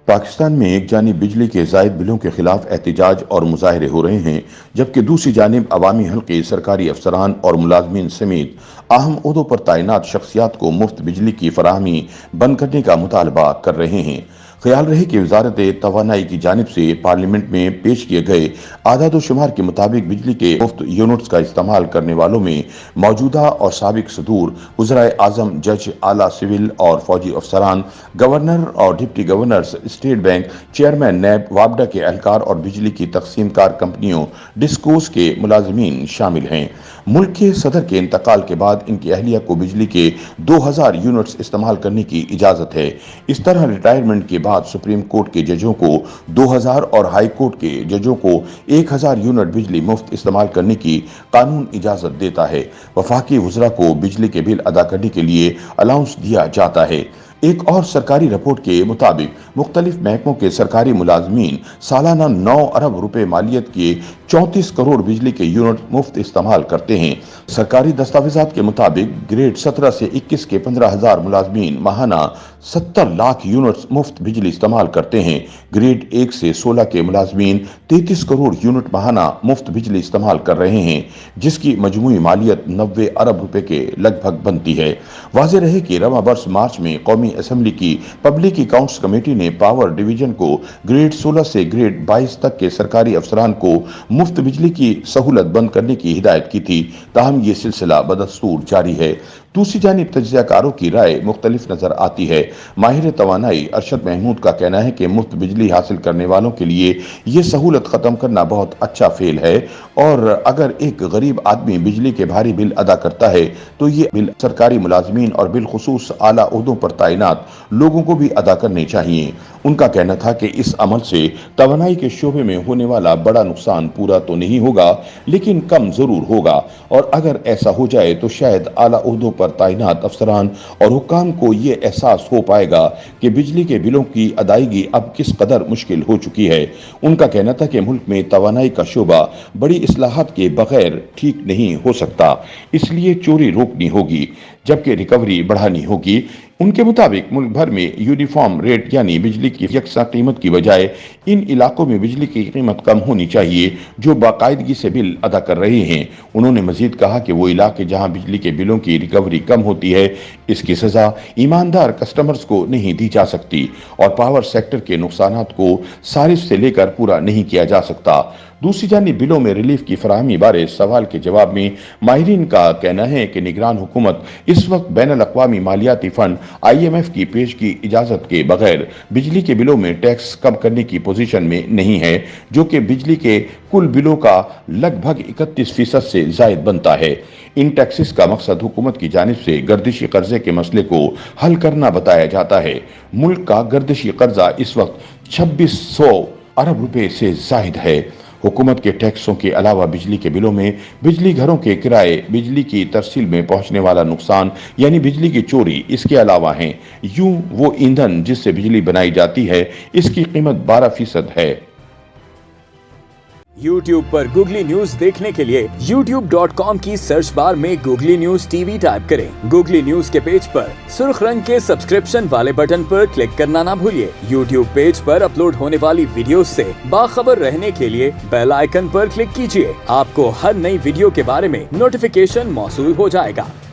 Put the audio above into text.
پاکستان میں ایک جانب بجلی کے زائد بلوں کے خلاف احتجاج اور مظاہرے ہو رہے ہیں، جبکہ دوسری جانب عوامی حلقے سرکاری افسران اور ملازمین سمیت اہم عہدوں پر تعینات شخصیات کو مفت بجلی کی فراہمی بند کرنے کا مطالبہ کر رہے ہیں۔ خیال رہے کہ وزارت توانائی کی جانب سے پارلیمنٹ میں پیش کیے گئے اعداد و شمار کے مطابق بجلی کے مفت یونٹس کا استعمال کرنے والوں میں موجودہ اور سابق صدور، وزرائے اعظم، جج، اعلیٰ سول اور فوجی افسران، گورنر اور deputy governors, state bank chairman, NAB, وابڈا کے اہلکار اور بجلی کی تقسیم کار کمپنیوں ڈسکوز کے ملازمین شامل ہیں۔ ملک کے صدر کے انتقال کے بعد ان کی اہلیہ کو بجلی کے 2000 یونٹس استعمال کرنے کی اجازت ہے۔ اس طرح ریٹائرمنٹ کے بعد سپریم کورٹ کے ججوں کو 2000 اور ہائی کورٹ کے ججوں کو 1000 یونٹ بجلی مفت استعمال کرنے کی قانون اجازت دیتا ہے۔ وفاقی وزراء کو بجلی کے بل ادا کرنے کے لیے الاؤنس دیا جاتا ہے۔ ایک اور سرکاری رپورٹ کے مطابق مختلف محکموں کے سرکاری ملازمین سالانہ 9 ارب روپے مالیت کے 34 کروڑ بجلی کے یونٹ مفت استعمال کرتے ہیں۔ سرکاری دستاویزات کے مطابق گریڈ 17 سے 21 کے 15,000 ملازمین ماہانہ 70 لاکھ یونٹس مفت بجلی استعمال کرتے ہیں۔ گریڈ 1 سے 16 کے ملازمین 33 کروڑ یونٹ ماہانہ مفت بجلی استعمال کر رہے ہیں، جس کی مجموعی مالیت 90 ارب روپے کے لگ بھگ بنتی ہے۔ واضح رہے کہ رواں برس مارچ میں قومی اسمبلی کی پبلک اکاؤنٹس کمیٹی نے پاور ڈویژن کو گریڈ 16 سے گریڈ 22 تک کے سرکاری افسران کو مفت بجلی کی سہولت بند کرنے کی ہدایت کی تھی، تاہم یہ سلسلہ بدستور جاری ہے۔ دوسری جانب تجزیہ کاروں کی رائے مختلف نظر آتی ہے۔ ماہر توانائی ارشد محمود کا کہنا ہے کہ مفت بجلی حاصل کرنے والوں کے لیے یہ سہولت ختم کرنا بہت اچھا فعل ہے، اور اگر ایک غریب آدمی بجلی کے بھاری بل ادا کرتا ہے تو یہ بل سرکاری ملازمین اور بالخصوص اعلیٰ عہدوں پر تعینات لوگوں کو بھی ادا کرنے چاہیے۔ ان کا کہنا تھا کہ اس عمل سے توانائی کے شعبے میں ہونے والا بڑا نقصان پورا تو نہیں ہوگا، لیکن کم ضرور ہوگا، اور اگر ایسا ہو جائے تو شاید اعلیٰ عہدوں پر تعینات افسران اور حکام کو یہ احساس ہو پائے گا کہ بجلی کے بلوں کی ادائیگی اب کس قدر مشکل ہو چکی ہے۔ ان کا کہنا تھا کہ ملک میں توانائی کا شعبہ بڑی اصلاحات کے بغیر ٹھیک نہیں ہو سکتا، اس لیے چوری روکنی ہوگی جبکہ ریکوری بڑھانی ہوگی۔ ان کے مطابق ملک بھر میں یونیفارم ریٹ یعنی بجلی کی یکساں قیمت کی بجائے ان علاقوں میں بجلی کی قیمت کم ہونی چاہیے جو باقاعدگی سے بل ادا کر رہے ہیں۔ انہوں نے مزید کہا کہ وہ علاقے جہاں بجلی کے بلوں کی ریکوری کم ہوتی ہے، اس کی سزا ایماندار کسٹمرز کو نہیں دی جا سکتی، اور پاور سیکٹر کے نقصانات کو صارف سے لے کر پورا نہیں کیا جا سکتا۔ دوسری جانب بلوں میں ریلیف کی فراہمی بارے سوال کے جواب میں ماہرین کا کہنا ہے کہ نگران حکومت اس وقت بین الاقوامی مالیاتی فنڈ IMF کی پیش کی اجازت کے بغیر بجلی کے بلوں میں ٹیکس کم کرنے کی پوزیشن میں نہیں ہے، جو کہ بجلی کے کل بلوں کا لگ بھگ 31% سے زائد بنتا ہے۔ ان ٹیکسز کا مقصد حکومت کی جانب سے گردشی قرضے کے مسئلے کو حل کرنا بتایا جاتا ہے۔ ملک کا گردشی قرضہ اس وقت 2600 ارب روپے سے زائد ہے۔ حکومت کے ٹیکسوں کے علاوہ بجلی کے بلوں میں بجلی گھروں کے کرائے، بجلی کی ترسیل میں پہنچنے والا نقصان یعنی بجلی کی چوری اس کے علاوہ ہیں۔ یوں وہ ایندھن جس سے بجلی بنائی جاتی ہے، اس کی قیمت 12% ہے۔ یوٹیوب پر گوگلی نیوز دیکھنے کے لیے youtube.com کی سرچ بار میں googly news T V type کریں۔ گوگلی نیوز کے پیج پر سرخ رنگ کے سبسکرپشن والے بٹن پر کلک کرنا نہ بھولیے۔ یوٹیوب پیج پر اپلوڈ ہونے والی ویڈیوز سے باخبر رہنے کے لیے بیل آئیکن پر کلک کیجیے۔ آپ کو ہر نئی ویڈیو کے بارے میں نوٹیفیکیشن موصول ہو جائے گا۔